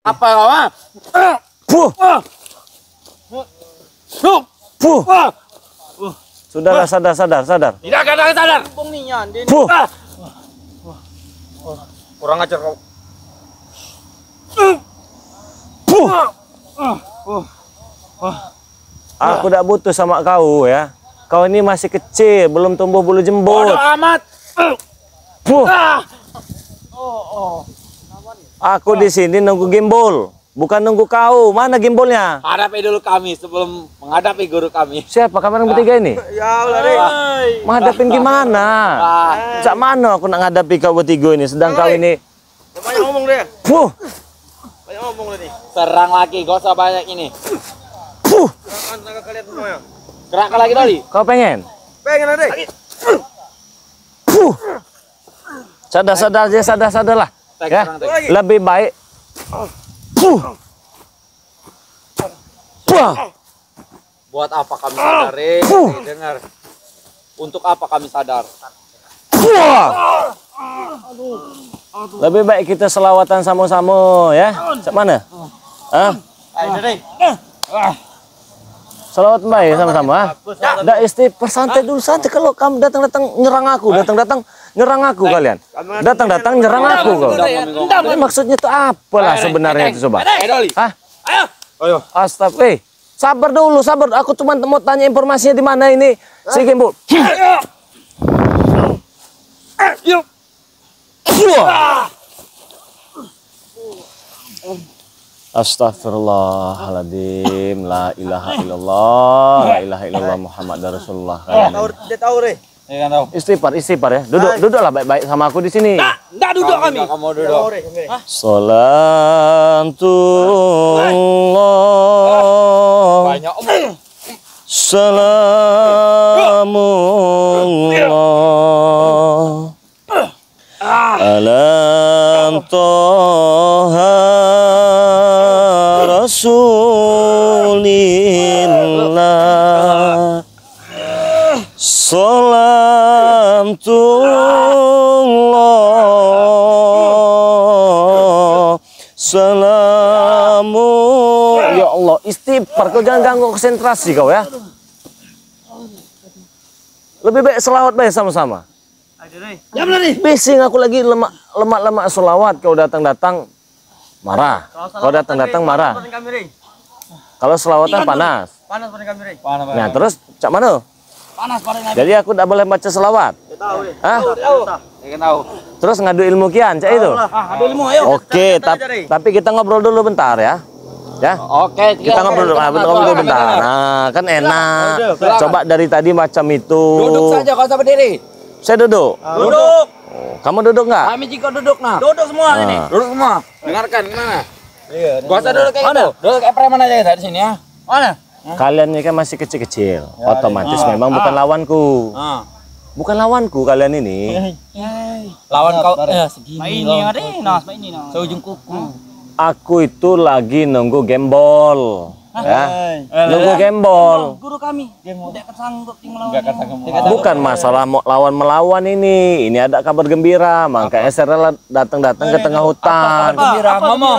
Apa kawan? Puh. Puh. Sudahlah, sadar. Tidak ada sadar. Puh. Kurang ajar kau. Puh. Aku tidak butuh sama kau ya. Kau ini masih kecil, belum tumbuh bulu jembut. Bodoh amat. Puh. Aku di sini nunggu gimbal, bukan nunggu kau. Mana gimbalnya? Hadapi dulu kami sebelum menghadapi guru kami. Siapa kamu yang bertiga ini? Ya Allah, Rey. Menghadapin gimana? Cak mana aku nak ngadapi kau bertiga ini, sedang kau ini. Banyak ngomong deh. Puh. Banyak ngomong tadi. Serang lagi, gak usah banyak ini. Puh. Serang tenaga kalian semua ya. Gerakkan lagi Doli. Kau pengen? Pengen ada. Puh. Sadar aja, sadarlah. Ya, lebih baik. Puh. Puh. Buat apa kami sadar, Rey? Dengar. Untuk apa kami sadar? Puh. Lebih baik kita selawatan sama-sama ya. Cak mana? Hah? Ayo, Rey. Salawat baik sama-sama. Dah istighfar, santai dulu, santai. Kalau kamu datang nyerang aku, datang nyerang aku kalian. Datang nyerang aku kau. Ini maksudnya itu apalah sebenarnya itu coba? Hah? Ayo. Astagfirullah. Sabar dulu, sabar. Aku cuma mau tanya informasinya di mana ini si Gimbal. Yuk. Astagfirullahaladzim, la ilaha illallah Muhammad Rasulullah. Dia tahu, Rey. Iya kan tahu. Istighfar ya. Duduklah baik-baik sama aku di sini. Enggak duduk kami. Kamu duduk. Salatullah. Banyak omong. Salamullah. Alam toha Rasulillah. Salamullah. Salamu. Ya Allah, istighfar. Kau jangan ganggu konsentrasi kau ya. Lebih baik selawat baik sama-sama. Ya benar nih. Bising aku lagi lemak selawat. Kau datang marah. Kau datang marah. Kalau selawatan panas. Panas pada kami, Rey. Nah terus cak mana? Panas pada kami. Jadi aku tidak boleh baca selawat. Tahu, Rey. Hah? Tahu. Terus ngadu ilmu kian cak itu. Ada ilmu, ayo. Oke, tapi kita ngobrol dulu bentar ya. Ya. Oke, Kita ngobrol dulu bentar. Nah, kan enak. Coba dari tadi macam itu. Duduk saja, kau usah berdiri. Saya duduk. Duduk. Oh, kamu duduk nggak? Kami juga duduk, nah. Duduk semua ini. Duduk semua. Dengarkan gimana? Iya. Gak usah duduk kayak gitu. Duduk kayak preman aja di sini ya. Mana? Kalian ini kan masih kecil-kecil. Otomatis memang bukan lawanku. Bukan lawanku kalian ini. Lawan kau segini. Ini ada, ini seujung kuku. Aku itu lagi nunggu gembol. Ya. Nunggu gembol. Guru kami. Tidak kesanggup melawan. Bukan masalah mau lawan melawan ini. Ini ada kabar gembira, makanya saya rela datang ke tengah hutan. Gembira ngomong.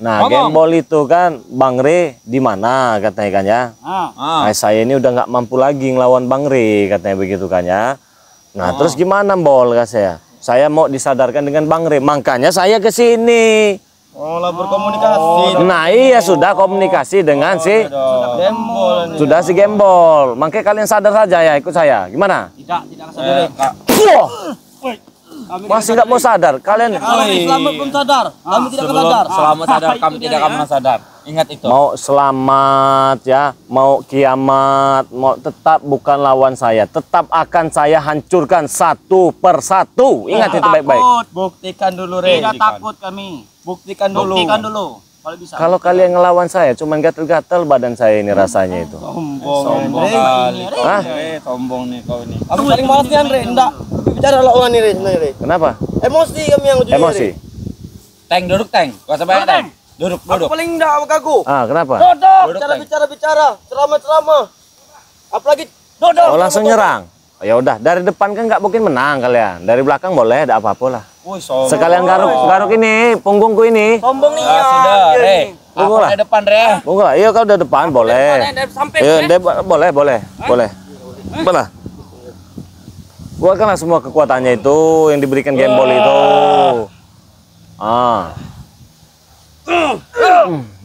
Nah, gembol itu kan Bang Re di mana katanya kan ya. Nah, saya ini udah nggak mampu lagi ngelawan Bang Re katanya begitu kan ya. Nah, terus gimana Bol kata saya? Saya mau disadarkan dengan Bang Re, makanya saya ke sini. Lah berkomunikasi. Nah, iya sudah komunikasi dengan si Gembol. sudah si gembol. Makanya kalian sadar saja ya ikut saya. Gimana? Tidak sadar. Masih nggak mau sadar kalian? Selamat belum sadar. Kami tidak sadar. Selamat sadar, kami tidak akan sadar. Ingat itu. Mau selamat ya, mau kiamat, mau tetap bukan lawan saya. Tetap akan saya hancurkan satu persatu. Ingat itu baik-baik. Buktikan dulu, Rey. Tidak takut kami. Buktikan dulu. Kalau bisa. Kalau kalian ngelawan saya, cuman gatel-gatel badan saya ini rasanya itu. Sombong kali. Hah? Sombong nih kau ini. Kamu paling malas nih, Rey. Enggak. Bicara lawan nih, Rey. Kenapa? Emosi kami yang ujungnya. Emosi? Tank, duduk, Tank. Gak usah banyak, Tank. Duduk. Aku paling enggak sama kaku. Kenapa? Duduk. Bicara. Ceramah. Apalagi duduk. Oh, langsung nyerang. Ya udah, dari depan kan nggak mungkin menang kalian. Dari belakang boleh, ada apa-apa lah. Sekalian garuk ini, punggungku ini. Sombong nih ya. Sudah, Re. Aku di depan, Re. Punggul lah. Iya, kau udah depan, boleh. Iya, boleh. Boleh. Keluarkanlah semua kekuatannya itu yang diberikan Gembol itu.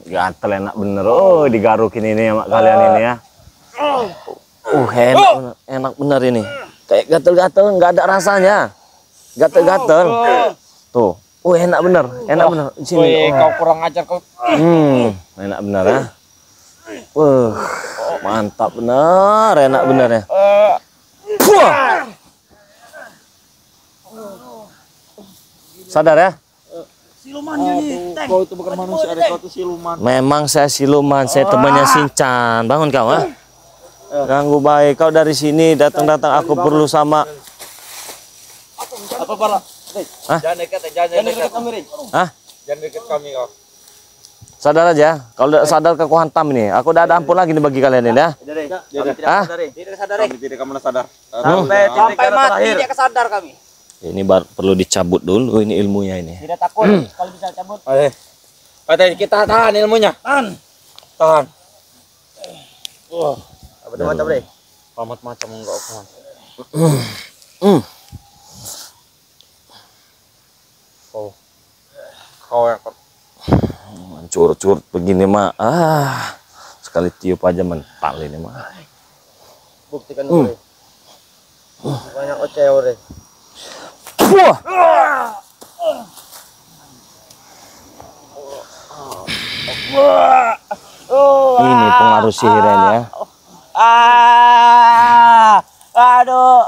Gatel enak bener. Oh, digarukin ini sama kalian ini ya. Enak bener ini. Kayak gatel-gatel, nggak ada rasanya. Gatel-gatel. Tuh. Enak bener. Sini. Kau kurang ajar kau. Enak bener ya. Mantap bener, enak bener ya. Sadar ya? Silumannya nih. Kau itu bukan manusia, kau itu siluman. Memang saya siluman, saya temannya Shinchan. Bangun kau, ha? Ganggu baik kau dari sini datang-datang aku perlu sama. Apa pala? Jangan dekat kami, Rin. Hah? Jangan dekat kami kau. Sadar aja. Kalau udah sadar ke aku hantam ini. Aku udah ada ampun lagi nih bagi kalian ini ya. Tidak sadar. Kami tidak akan sadar. Sampai mati tidak kesadar kami. Ini perlu dicabut dulu ini ilmunya ini. Tidak takut kalau bisa cabut. Kita tahan ilmunya. Tahan. Macam deh. Pamat macam enggak okuman. Kau yang Curut-curut begini mah. Sekali tiup aja mental ini mah. Buktikan dulu. Banyak oceo deh. Ini pengaruh sihirnya ya. Aduh.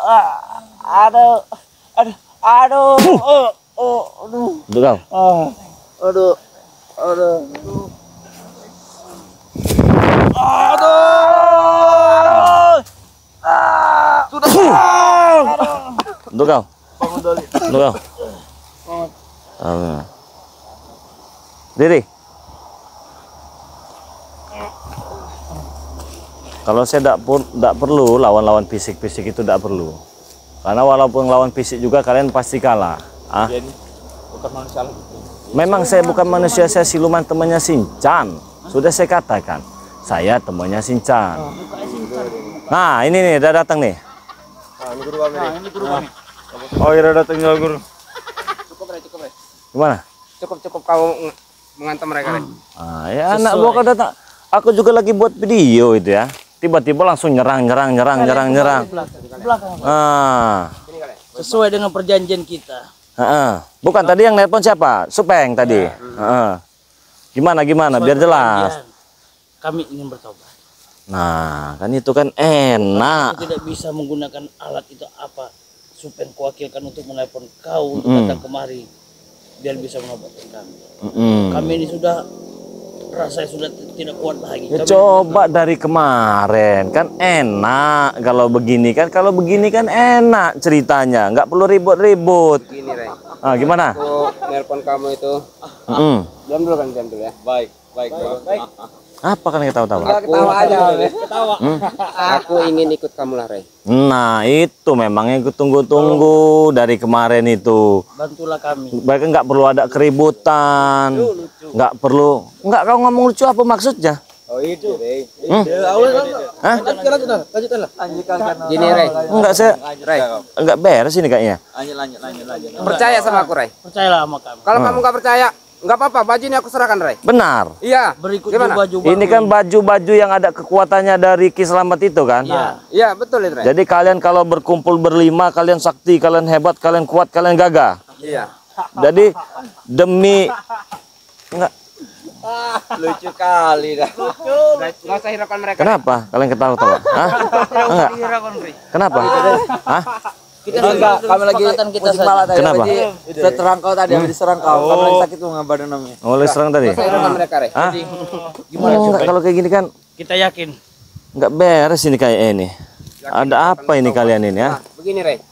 Udah kau. Aduh. Udah kau. Diri. Kalau saya tidak perlu lawan-lawan fisik-fisik itu tidak perlu. Karena walaupun lawan fisik juga kalian pasti kalah. bukan manusia lagi. Memang saya bukan manusia, saya siluman temannya Shinchan. Sudah saya katakan, saya temannya Shinchan. Nah, ini nih, udah datang nih. Ini guru kami. Ini guru kami. Oh, iya datang ya guru. Cukup, Re. Gimana? Cukup kamu mengantar mereka, Re. Ya anak gua kan datang. Aku juga lagi buat video itu ya. Tiba-tiba langsung nyerang. Sesuai dengan perjanjian kita. Bukan tadi yang nelpon siapa? Supeng tadi. Gimana biar jelas. Kami ingin bertobat. Nah, kan itu kan enak. Aku tidak bisa menggunakan alat itu apa. Supeng kuwakilkan untuk menelpon kau untuk datang kemari biar bisa menobatkan kami. Kami ini sudah rasanya sudah tidak kuat lagi. Ya, coba dari kemarin kan enak kalau begini kan enak ceritanya, nggak perlu ribut-ribut. Gini, Re. Gimana? Aku nelpon kamu itu. Diam dulu ya. Baik. Apa kan ketawa-tawa? Ketawa aja. Ketawa. Aku ingin ikut kamu lah, Re. Nah, itu memang yang kutunggu-tunggu dari kemarin itu. Bantulah kami. Bahkan nggak perlu ada keributan. Nggak perlu. Nggak, kau ngomong lucu apa maksudnya? Oh, itu, Re. Lanjutkanlah. Gini, Re. Enggak, saya enggak beres ini kayaknya. Lanjut. Percaya sama aku, Re. Percayalah sama kami. Kalau kamu nggak percaya, nggak apa-apa. Baju ini aku serahkan, Re. Benar. Iya. Berikut Gimana? baju. Ini kan baju-baju yang ada kekuatannya dari Ki Slamet itu kan? Iya, betul itu, Re. Jadi kalian kalau berkumpul berlima, kalian sakti, kalian hebat, kalian kuat, kalian gagah. Iya. Jadi demi enggak. Lucu kali dah. Nggak usah hiraukan mereka. Kenapa kalian ketawa-tawa? Enggak. Kenapa? Kita kami lagi kita saja. Kenapa? Sudah terangkau tadi, habis diserang kau. Kami lagi sakit tuh ngabarin namanya. Oleh serang tadi? Saya hiraukan mereka, Re. Gimana Enggak, kalau kayak gini kan kita yakin. enggak beres ini kayak ini. Ada apa ini kalian ini ya? Nah, begini, Re.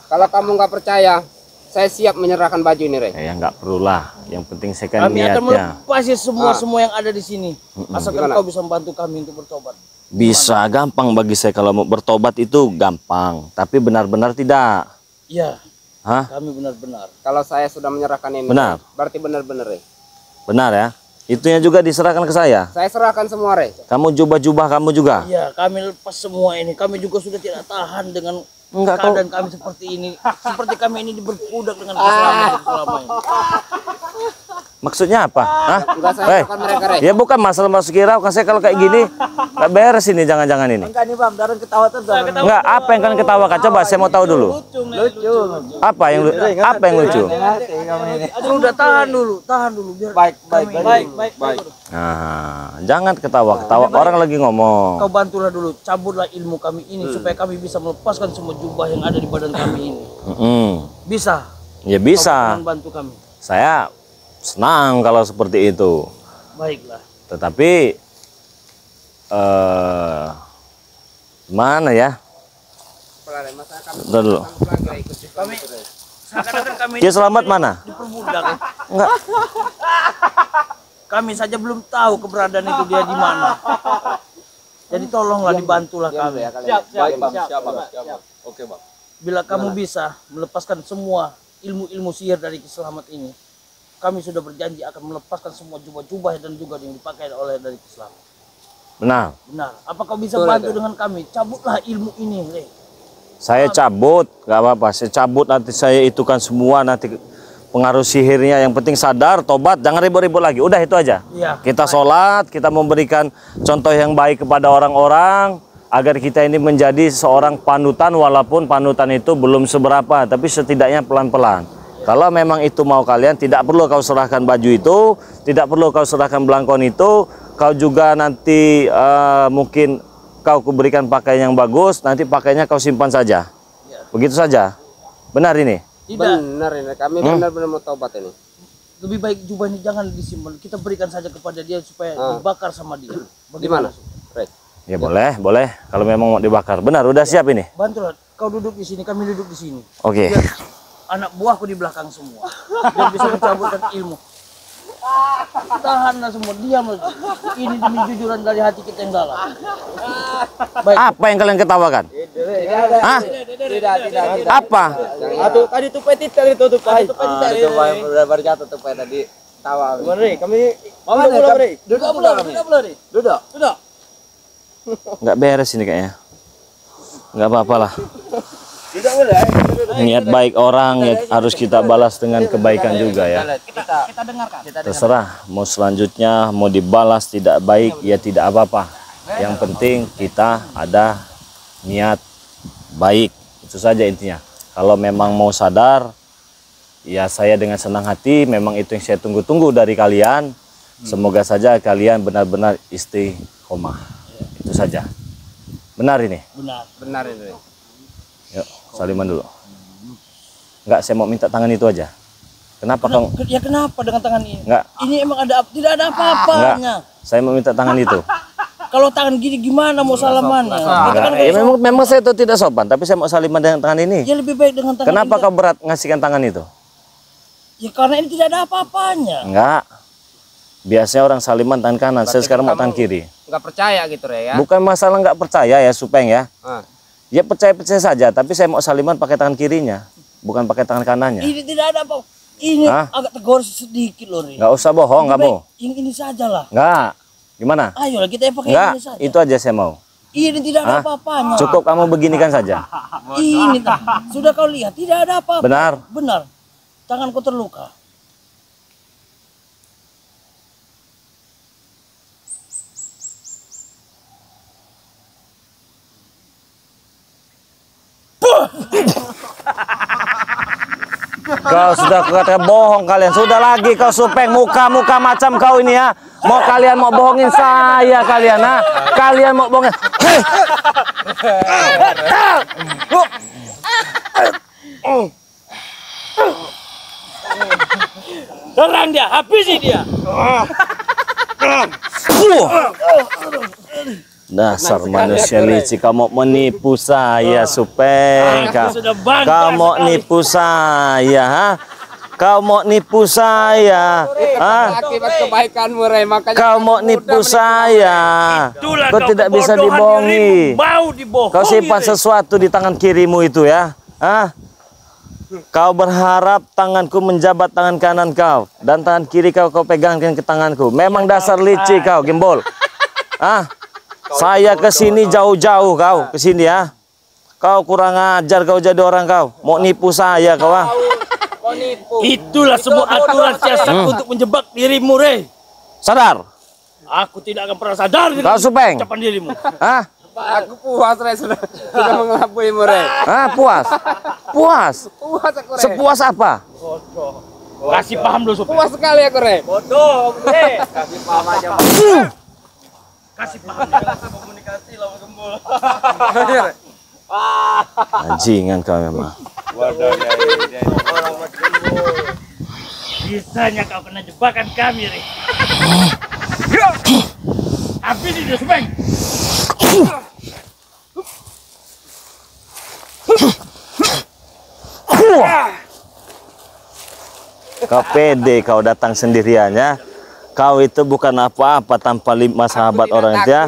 Kalau kamu nggak percaya, saya siap menyerahkan baju ini, Re. Ya enggak perlulah. Yang penting saya kan Kami akan niatnya. melepas semua yang ada di sini. Asalkan kau bisa membantu kami untuk bertobat. Bisa, gampang bagi saya kalau mau bertobat itu gampang, tapi benar-benar tidak. Iya. Hah? Kami benar-benar. Kalau saya sudah menyerahkan ini, Benar. berarti benar-benar, Re. Benar ya? Itunya juga diserahkan ke saya. Saya serahkan semua, Re. Kamu jubah-jubah kamu juga. Iya, kami lepas semua ini. Kami juga sudah tidak tahan dengan Enggak, keadaan kami seperti ini. Seperti kami ini berbudak dengan keselamatan selama ini. Maksudnya apa? Hah? Enggak, saya Hei, serahkan mereka, Re. ya bukan masalah masuk kira. Saya kalau kayak gini nggak beres ini, jangan-jangan ini. Enggak nih Bang, Darun ketawa terus. Enggak, apa yang kalian ketawakan? Coba saya mau tahu dulu. Lucu. Apa yang lucu? Udah tahan dulu biar Baik. Nah, jangan ketawa. Orang lagi ngomong. kau bantulah dulu, cabutlah ilmu kami ini supaya kami bisa melepaskan semua jubah yang ada di badan kami ini. Bisa. Ya bisa. Kau bantu kami. Saya senang kalau seperti itu. Baiklah. Tetapi mana ya? Udah dulu. Kami seakan-akan kami Ya selamat mana? diperbudak. Enggak. Kami saja belum tahu keberadaan itu dia di mana. Jadi tolonglah dibantulah kami. Baik Bang, siap Bang. Oke Bang. Bila kamu bisa melepaskan semua ilmu-ilmu sihir dari Kiselamat ini, kami sudah berjanji akan melepaskan semua jubah-jubah dan juga yang dipakai oleh dari Kiselamat. Benar. Benar. Apa kau bisa bantu dengan kami? Cabutlah ilmu ini, Re. Saya cabut, nggak apa-apa. Saya cabut, nanti saya itukan semua, nanti pengaruh sihirnya. Yang penting sadar, tobat, jangan ribut-ribut lagi. Udah itu aja. Iya. Kita sholat, kita memberikan contoh yang baik kepada orang-orang agar kita ini menjadi seorang panutan, walaupun panutan itu belum seberapa, tapi setidaknya pelan-pelan. Kalau memang itu mau kalian, tidak perlu kau serahkan baju itu, tidak perlu kau serahkan belangkon itu, kau juga nanti mungkin kau kuberikan pakaian yang bagus, nanti pakainya kau simpan saja. Begitu saja. Benar ini? Tidak. Benar ini, kami benar-benar mau tobat ini. Lebih baik jubah ini jangan disimpan. Kita berikan saja kepada dia supaya dibakar sama dia. Di mana? Re. Ya boleh. Kalau memang mau dibakar. Benar, udah siap ini? Bantulah. Kau duduk di sini, kami duduk di sini. Oke. Biar anak buahku di belakang semua. Biar bisa mencabutkan ilmu. Tahanlah semua, diam. Ini demi jujuran dari hati kita yang dalam. Baik. Apa yang kalian ketawakan? Hah? Tidak. Apa? Aduh, tadi tupai tadi tutup pai. Itu baru jatuh tupai tadi. Tawa. Mari, kami Duduk. Nggak beres ini kayaknya. Nggak apa-apa lah. Niat baik orang ya harus kita balas dengan kebaikan juga ya. Kita dengarkan. Terserah mau selanjutnya mau dibalas tidak baik ya tidak apa-apa. Yang penting kita ada niat baik. Itu saja intinya. Kalau memang mau sadar, ya saya dengan senang hati memang itu yang saya tunggu-tunggu dari kalian. Semoga saja kalian benar-benar istiqomah. Itu saja. Benar ini? Benar ini. Yuk, saliman dulu. Enggak, saya mau minta tangan itu aja. Kenapa kau? Ya kenapa dengan tangan ini? Enggak. Ini emang tidak ada apa-apanya. Enggak. Saya mau minta tangan itu. Kalau tangan gini gimana mau salamannya? Enggak. Ya, memang saya itu tidak sopan, tapi saya mau saliman dengan tangan ini. Ya lebih baik dengan tangan. Kenapa kau berat ngasihkan tangan itu? Ya karena ini tidak ada apa-apanya. Enggak. Biasanya orang saliman tangan kanan, saya sekarang mau tangan kiri. Enggak percaya gitu, Re, ya. Bukan masalah nggak percaya ya, Supeng ya. Ya percaya-percaya saja, tapi saya mau saliman pakai tangan kirinya, bukan pakai tangan kanannya. Ini tidak ada apa. Ini agak tegur sedikit loh, Ri. Nggak usah bohong kamu. Yang ini saja lah. Nggak. Gimana? Ayolah kita pakai Nggak, ini saja. itu aja saya mau. Ini tidak ada apa-apanya. Cukup kamu beginikan saja. Ini sudah kau lihat, tidak ada apa-apa. Benar. Benar. Tanganku terluka. Kau sudah kata bohong kalian. Sudah lagi kau Supeng, muka-muka macam kau ini ya. Mau kalian mau bohongin saya kalian ha? Kalian mau bohongin. Serang dia, habisi dia. Dasar manusia licik, kamu menipu saya Supeng. Kau mau nipu saya, ha? Kau mau nipu saya, ha? Akibat kebaikanmu, Re, makanya Kau mau nipu saya. Kau tidak bisa dibohongi. Mau dibohongi. Kau simpan sesuatu di tangan kirimu itu ya, ha? Kau berharap tanganku menjabat tangan kanan kau dan tangan kiri kau pegangkan ke tanganku. Memang dasar licik kau, Gembol. Ah, saya kesini jauh-jauh kau kesini ya. Kau kurang ajar kau jadi orang kau. Mau nipu saya kau ah. Itulah semua aturan siasat untuk menjebak dirimu, Rey. Sadar. Aku tidak akan pernah sadar dengan Kau Supeng. ucapan dirimu. Ah, Aku puas, Rey, sudah mengelabuimu, Rey. ah puas. Puas. Puas aku, Rey. Sepuas apa? Kasih paham dulu, Supeng. Puas sekali aku, Rey. Bodoh, Rey. Kasih paham aja. Kasih paham. Komunikasi lawan Gembol. Anjingan kau memang. Waduh, ya. Bisanya kau kena jebakan kami, Rey. Habis itu, Supeng. Kau pede kau datang sendirian ya. Kau itu bukan apa-apa tanpa 5 sahabat orang itu ya.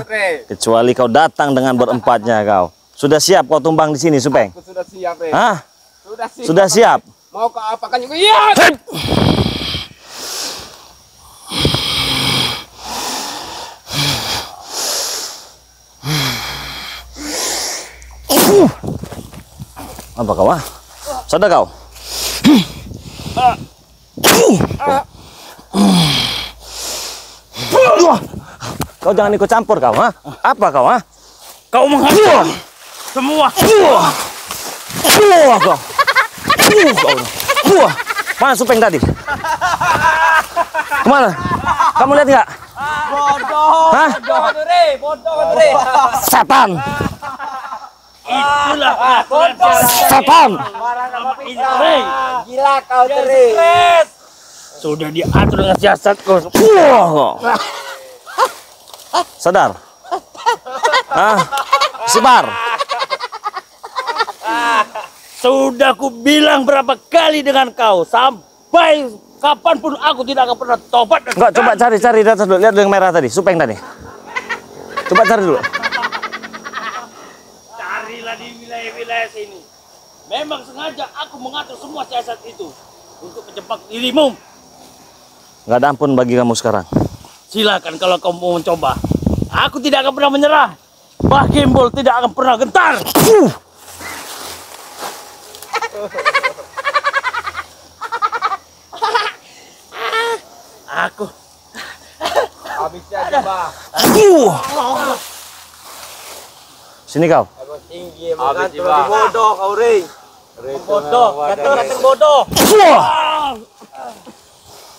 Kecuali kau datang dengan berempatnya kau. Sudah siap kau tumbang di sini, Supeng? Aku sudah siap, Rey. Hah? Sudah siap. Sudah siap? Mau kau apakan juga? Iya. Apa kau ah? Sadar kau? Kau jangan ikut campur kau ah? Apa kau ah? Kau menghabiskan semua. Kau. Mana Supeng tadi? Kemana? Kamu lihat nggak? Bodoh. Hah? Bodoh, Rey. Bodoh, Rey. Setan! Itulah aturan siasat. Setan! Rey. Gila kau, Rey. Sudah diatur dengan siasatku. Sadar? Ah, Sibar. Sudah ku bilang berapa kali dengan kau, sampai kapanpun aku tidak akan pernah tobat. Enggak, coba cari data dulu. Lihat yang merah tadi, Supeng tadi. Coba cari dulu. Carilah di wilayah-wilayah sini. Memang sengaja aku mengatur semua siasat itu untuk menjebak dirimu. Nggak ada ampun bagi kamu sekarang. Silakan kalau kamu mau mencoba. Aku tidak akan pernah menyerah. Bah Gembol tidak akan pernah gentar. Aku Habisnya aja, Bah. Sini kau. Tinggi, makan bodoh kau, Rey. Bodoh, kata bodoh.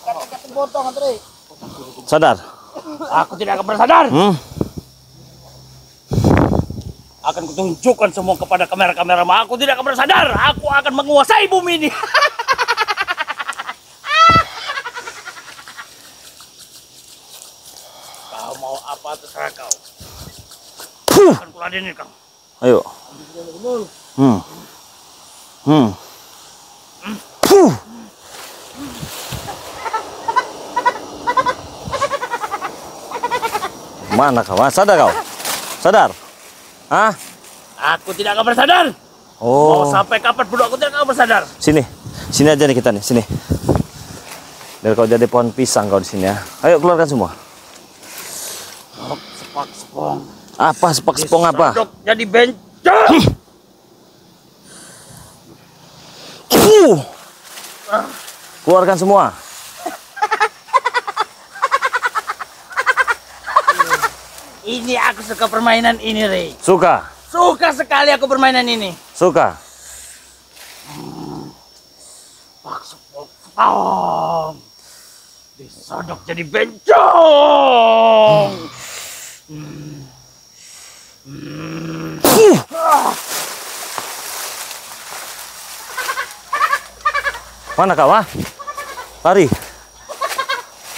Kata bodoh, Rey. Sadar? Aku tidak akan pernah sadar. Akan kutunjukkan semua kepada kamera-kamera. Aku tidak akan pernah sadar. Aku akan menguasai bumi ini. Kau mau apa terserah kau. Akan kuladenin kau. Ayo. Mana kau? Sadar kau? Sadar? Hah? Aku tidak akan bersadar. Mau Oh. sampai kapan pun aku tidak akan bersadar. Sini. Sini aja nih kita nih, sini. Biar kau jadi pohon pisang kau di sini ya. Ayo keluarkan semua. Sepak-sepong. Apa sepak-sepong apa? Disodok jadi bencong. Keluarkan semua. Ini aku suka permainan ini, Rey. Suka? Suka sekali aku permainan ini. Suka? Sepak-sepong. Disodok jadi bencong. Mana kau ah? Lari.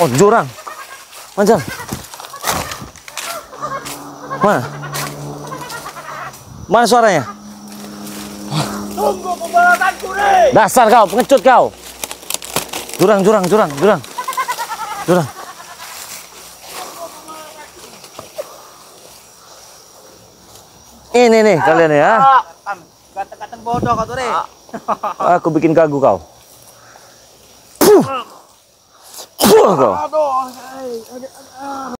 Oh, jurang. Manjang. Mana? Mana suaranya? Tunggu pembalasanku, Rey. Dasar kau, pengecut kau. Jurang. Ini nih kalian ya. Kata-kata bodoh kau, Rey. Aku bikin gagu kau. Kau.